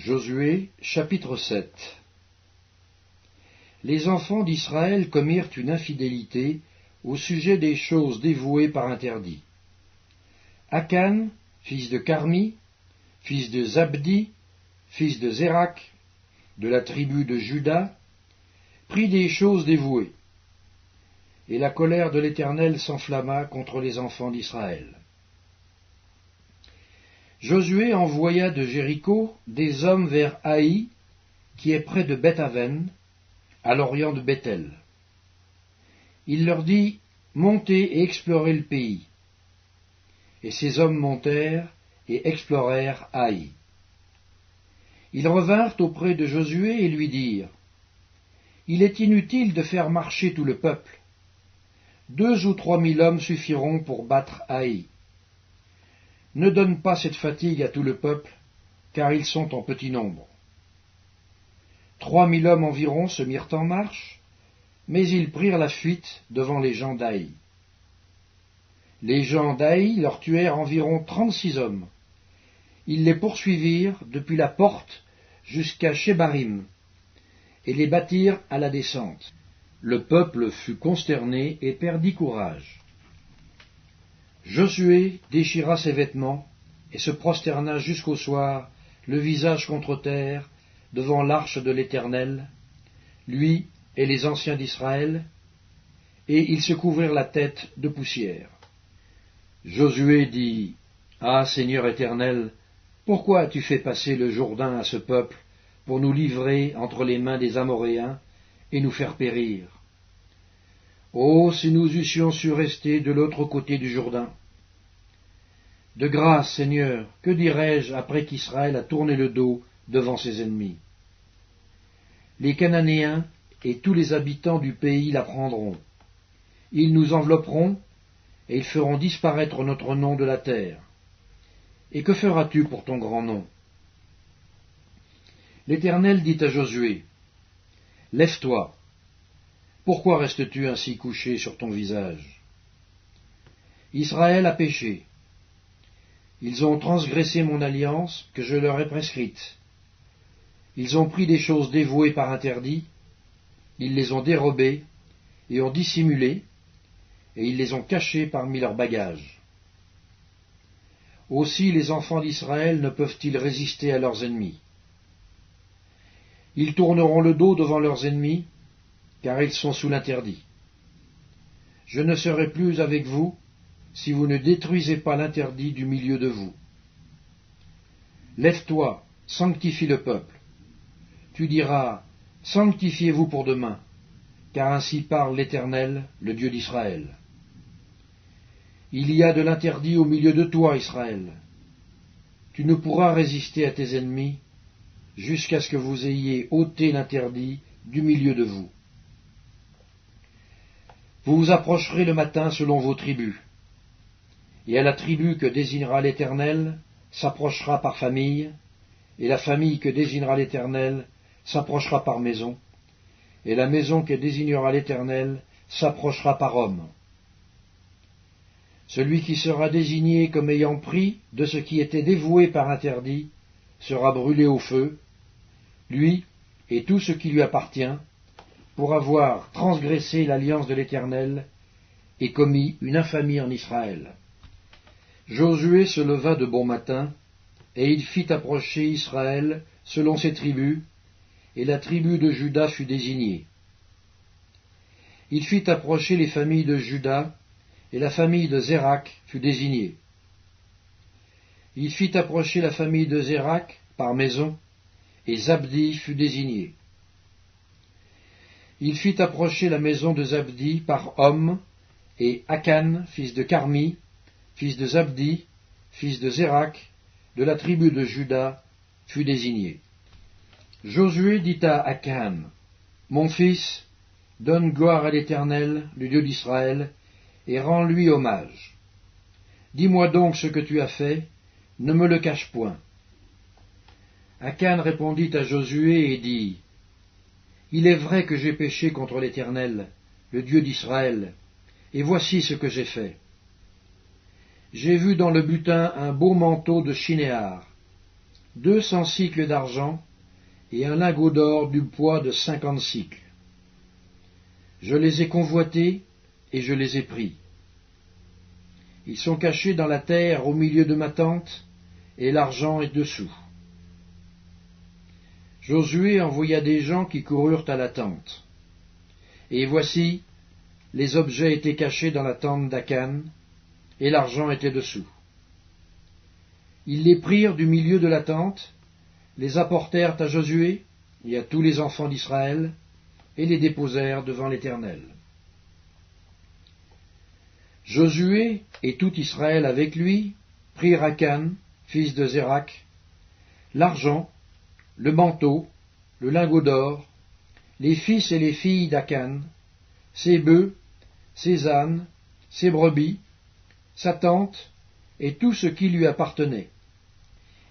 Josué, chapitre 7. Les enfants d'Israël commirent une infidélité au sujet des choses dévouées par interdit. Akan, fils de Carmi, fils de Zabdi, fils de Zérak, de la tribu de Juda, prit des choses dévouées. Et la colère de l'Éternel s'enflamma contre les enfants d'Israël. Josué envoya de Jéricho des hommes vers Haï, qui est près de Beth-Aven, à l'orient de Bethel. Il leur dit, « Montez et explorez le pays. » Et ces hommes montèrent et explorèrent Haï. Ils revinrent auprès de Josué et lui dirent, « Il est inutile de faire marcher tout le peuple. 2 ou 3 000 hommes suffiront pour battre Haï. Ne donne pas cette fatigue à tout le peuple, car ils sont en petit nombre. 3 000 hommes environ se mirent en marche, mais ils prirent la fuite devant les gens d'Haï. Les gens d'Haï leur tuèrent environ 36 hommes. Ils les poursuivirent depuis la porte jusqu'à Shebarim, et les battirent à la descente. Le peuple fut consterné et perdit courage. Josué déchira ses vêtements et se prosterna jusqu'au soir, le visage contre terre, devant l'arche de l'Éternel, lui et les anciens d'Israël, et ils se couvrirent la tête de poussière. Josué dit, « Ah, Seigneur Éternel, pourquoi as-tu fait passer le Jourdain à ce peuple pour nous livrer entre les mains des Amoréens et nous faire périr? Oh, si nous eussions su rester de l'autre côté du Jourdain! De grâce, Seigneur, que dirais-je après qu'Israël a tourné le dos devant ses ennemis? Les Cananéens et tous les habitants du pays l'apprendront. Ils nous envelopperont et ils feront disparaître notre nom de la terre. Et que feras-tu pour ton grand nom? » L'Éternel dit à Josué, « Lève-toi. Pourquoi restes-tu ainsi couché sur ton visage? Israël a péché. Ils ont transgressé mon alliance que je leur ai prescrite. Ils ont pris des choses dévouées par interdit, ils les ont dérobées et ont dissimulé, et ils les ont cachées parmi leurs bagages. Aussi les enfants d'Israël ne peuvent-ils résister à leurs ennemis. Ils tourneront le dos devant leurs ennemis, car ils sont sous l'interdit. Je ne serai plus avec vous si vous ne détruisez pas l'interdit du milieu de vous. Lève-toi, sanctifie le peuple. Tu diras, sanctifiez-vous pour demain, car ainsi parle l'Éternel, le Dieu d'Israël. Il y a de l'interdit au milieu de toi, Israël. Tu ne pourras résister à tes ennemis jusqu'à ce que vous ayez ôté l'interdit du milieu de vous. Vous vous approcherez le matin selon vos tribus, et à la tribu que désignera l'Éternel s'approchera par famille, et la famille que désignera l'Éternel s'approchera par maison, et la maison que désignera l'Éternel s'approchera par homme. Celui qui sera désigné comme ayant pris de ce qui était dévoué par interdit sera brûlé au feu, lui et tout ce qui lui appartient, pour avoir transgressé l'alliance de l'Éternel et commis une infamie en Israël. » Josué se leva de bon matin, et il fit approcher Israël selon ses tribus, et la tribu de Juda fut désignée. Il fit approcher les familles de Juda, et la famille de Zérak fut désignée. Il fit approcher la famille de Zérak par maison, et Zabdi fut désigné. Il fit approcher la maison de Zabdi par homme, et Akan, fils de Carmi, fils de Zabdi, fils de Zérak, de la tribu de Juda, fut désigné. Josué dit à Akan, « Mon fils, donne gloire à l'Éternel, le Dieu d'Israël, et rends-lui hommage. Dis-moi donc ce que tu as fait, ne me le cache point. » Akan répondit à Josué et dit, « Il est vrai que j'ai péché contre l'Éternel, le Dieu d'Israël, et voici ce que j'ai fait. J'ai vu dans le butin un beau manteau de chinéar. 200 cycles d'argent et un lingot d'or du poids de 50 cycles. Je les ai convoités et je les ai pris. Ils sont cachés dans la terre au milieu de ma tente, et l'argent est dessous. Josué envoya des gens qui coururent à la tente. Et voici, les objets étaient cachés dans la tente d'Akan, et l'argent était dessous. Ils les prirent du milieu de la tente, les apportèrent à Josué et à tous les enfants d'Israël, et les déposèrent devant l'Éternel. Josué et tout Israël avec lui prirent Akan, fils de Zérak, l'argent, le manteau, le lingot d'or, les fils et les filles d'Akan, ses bœufs, ses ânes, ses brebis, sa tente, et tout ce qui lui appartenait.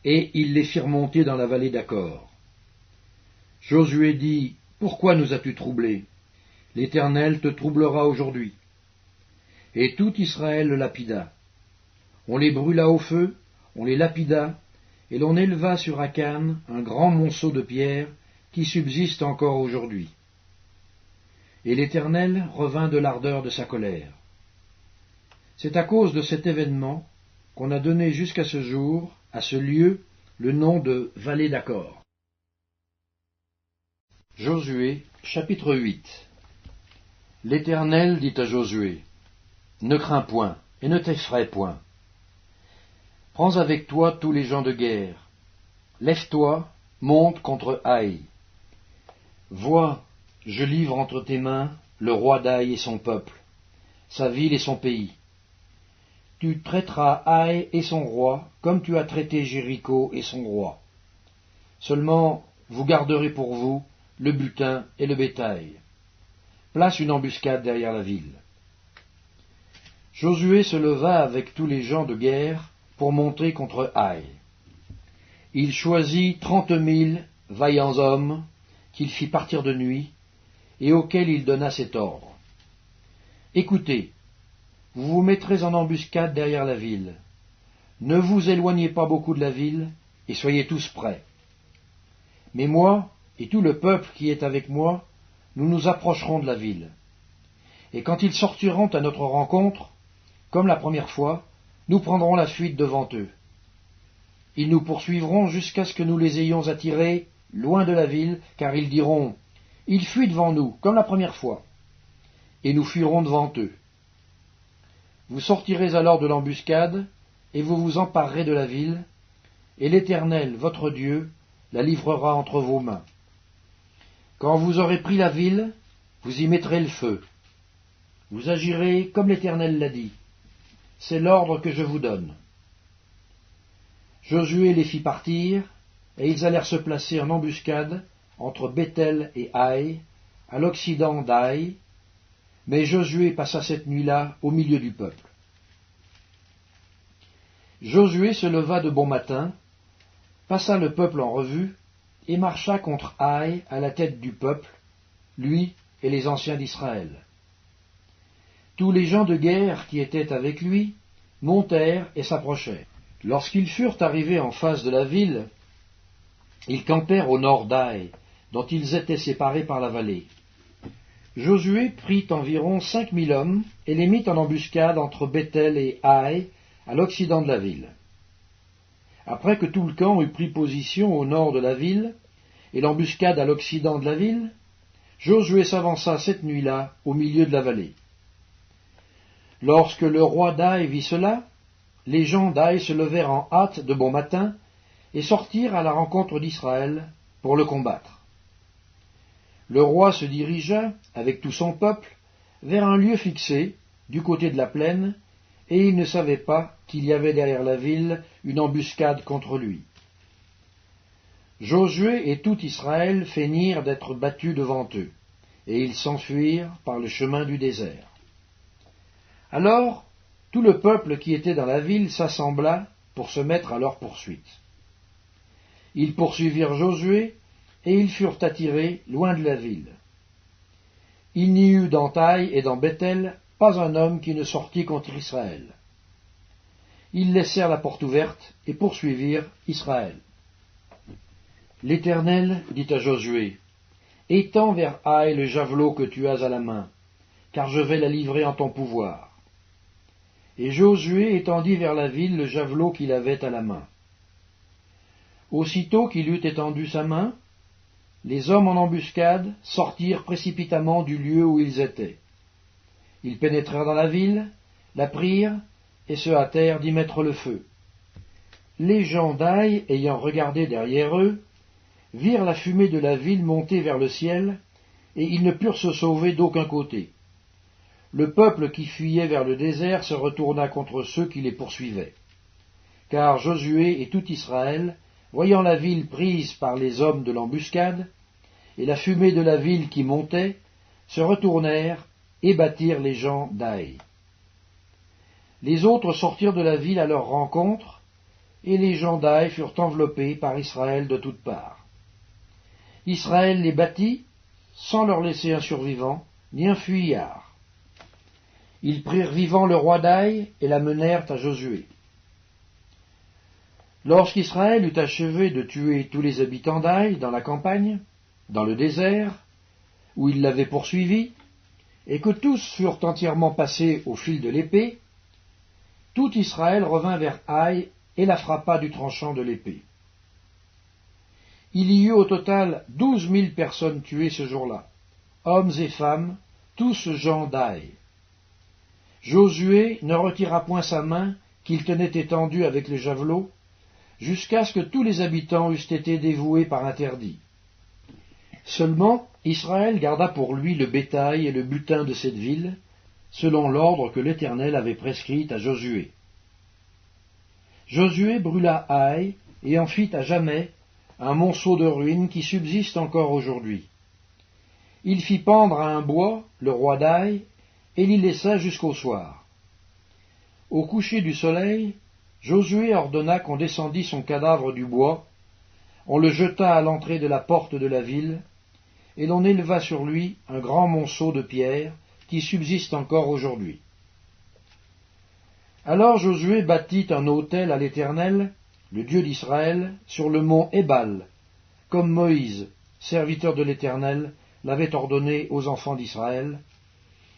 Et ils les firent monter dans la vallée d'Accor. Josué dit, « Pourquoi nous as-tu troublés? L'Éternel te troublera aujourd'hui. » Et tout Israël le lapida. On les brûla au feu, on les lapida, et l'on éleva sur Akan un grand monceau de pierre qui subsiste encore aujourd'hui. Et l'Éternel revint de l'ardeur de sa colère. C'est à cause de cet événement qu'on a donné jusqu'à ce jour à ce lieu le nom de vallée d'Accor. Josué, chapitre 8. L'Éternel dit à Josué, « Ne crains point, et ne t'effraie point. Prends avec toi tous les gens de guerre. Lève-toi, monte contre Haï. Vois, je livre entre tes mains le roi d'Haï et son peuple, sa ville et son pays. Tu traiteras Haï et son roi comme tu as traité Jéricho et son roi. Seulement, vous garderez pour vous le butin et le bétail. Place une embuscade derrière la ville. » Josué se leva avec tous les gens de guerre pour monter contre Haï. Il choisit 30 000 vaillants hommes qu'il fit partir de nuit et auxquels il donna cet ordre. « Écoutez, vous vous mettrez en embuscade derrière la ville. Ne vous éloignez pas beaucoup de la ville et soyez tous prêts. Mais moi et tout le peuple qui est avec moi, nous nous approcherons de la ville. Et quand ils sortiront à notre rencontre, comme la première fois, nous prendrons la fuite devant eux. Ils nous poursuivront jusqu'à ce que nous les ayons attirés loin de la ville, car ils diront « Ils fuient devant nous, comme la première fois. » Et nous fuirons devant eux. Vous sortirez alors de l'embuscade, et vous vous emparerez de la ville, et l'Éternel, votre Dieu, la livrera entre vos mains. Quand vous aurez pris la ville, vous y mettrez le feu. Vous agirez comme l'Éternel l'a dit. C'est l'ordre que je vous donne. » Josué les fit partir, et ils allèrent se placer en embuscade entre Béthel et Haï, à l'occident d'Haï, mais Josué passa cette nuit-là au milieu du peuple. Josué se leva de bon matin, passa le peuple en revue, et marcha contre Haï à la tête du peuple, lui et les anciens d'Israël. Tous les gens de guerre qui étaient avec lui montèrent et s'approchèrent. Lorsqu'ils furent arrivés en face de la ville, ils campèrent au nord d'Haï, dont ils étaient séparés par la vallée. Josué prit environ 5000 hommes et les mit en embuscade entre Béthel et Haï, à l'occident de la ville. Après que tout le camp eut pris position au nord de la ville, et l'embuscade à l'occident de la ville, Josué s'avança cette nuit-là au milieu de la vallée. Lorsque le roi d'Haï vit cela, les gens d'Haï se levèrent en hâte de bon matin et sortirent à la rencontre d'Israël pour le combattre. Le roi se dirigea, avec tout son peuple, vers un lieu fixé, du côté de la plaine, et il ne savait pas qu'il y avait derrière la ville une embuscade contre lui. Josué et tout Israël feignirent d'être battus devant eux, et ils s'enfuirent par le chemin du désert. Alors, tout le peuple qui était dans la ville s'assembla pour se mettre à leur poursuite. Ils poursuivirent Josué, et ils furent attirés loin de la ville. Il n'y eut dans Haï et dans Béthel pas un homme qui ne sortit contre Israël. Ils laissèrent la porte ouverte et poursuivirent Israël. L'Éternel dit à Josué, « Étends vers Haï le javelot que tu as à la main, car je vais la livrer en ton pouvoir. » Et Josué étendit vers la ville le javelot qu'il avait à la main. Aussitôt qu'il eut étendu sa main, les hommes en embuscade sortirent précipitamment du lieu où ils étaient. Ils pénétrèrent dans la ville, la prirent, et se hâtèrent d'y mettre le feu. Les gens d'Aï, ayant regardé derrière eux, virent la fumée de la ville monter vers le ciel, et ils ne purent se sauver d'aucun côté. Le peuple qui fuyait vers le désert se retourna contre ceux qui les poursuivaient. Car Josué et tout Israël, voyant la ville prise par les hommes de l'embuscade, et la fumée de la ville qui montait, se retournèrent et battirent les gens d'Aï. Les autres sortirent de la ville à leur rencontre, et les gens d'Aï furent enveloppés par Israël de toutes parts. Israël les battit, sans leur laisser un survivant, ni un fuyard. Ils prirent vivant le roi d'Aï et l'amenèrent à Josué. Lorsqu'Israël eut achevé de tuer tous les habitants d'Aï dans la campagne, dans le désert, où il l'avait poursuivi, et que tous furent entièrement passés au fil de l'épée, tout Israël revint vers Aï et la frappa du tranchant de l'épée. Il y eut au total 12 000 personnes tuées ce jour-là, hommes et femmes, tous gens d'Aï. Josué ne retira point sa main qu'il tenait étendue avec le javelot, jusqu'à ce que tous les habitants eussent été dévoués par interdit. Seulement, Israël garda pour lui le bétail et le butin de cette ville, selon l'ordre que l'Éternel avait prescrit à Josué. Josué brûla Aï et en fit à jamais un monceau de ruines qui subsiste encore aujourd'hui. Il fit pendre à un bois le roi d'Aï et l'y laissa jusqu'au soir. Au coucher du soleil, Josué ordonna qu'on descendît son cadavre du bois, on le jeta à l'entrée de la porte de la ville, et l'on éleva sur lui un grand monceau de pierres qui subsiste encore aujourd'hui. Alors Josué bâtit un autel à l'Éternel, le Dieu d'Israël, sur le mont Ébal, comme Moïse, serviteur de l'Éternel, l'avait ordonné aux enfants d'Israël,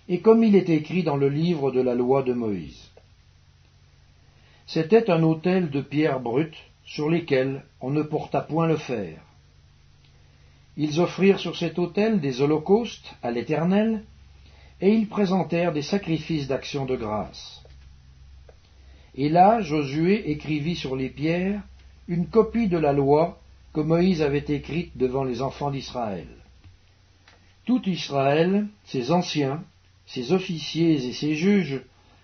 et comme il est écrit dans le livre de la loi de Moïse. C'était un autel de pierres brutes, sur lesquelles on ne porta point le fer. Ils offrirent sur cet autel des holocaustes à l'Éternel, et ils présentèrent des sacrifices d'action de grâce. Et là, Josué écrivit sur les pierres une copie de la loi que Moïse avait écrite devant les enfants d'Israël. Tout Israël, ses anciens, ses officiers et ses juges,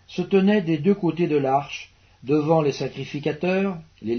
se tenaient des deux côtés de l'arche, devant les sacrificateurs, les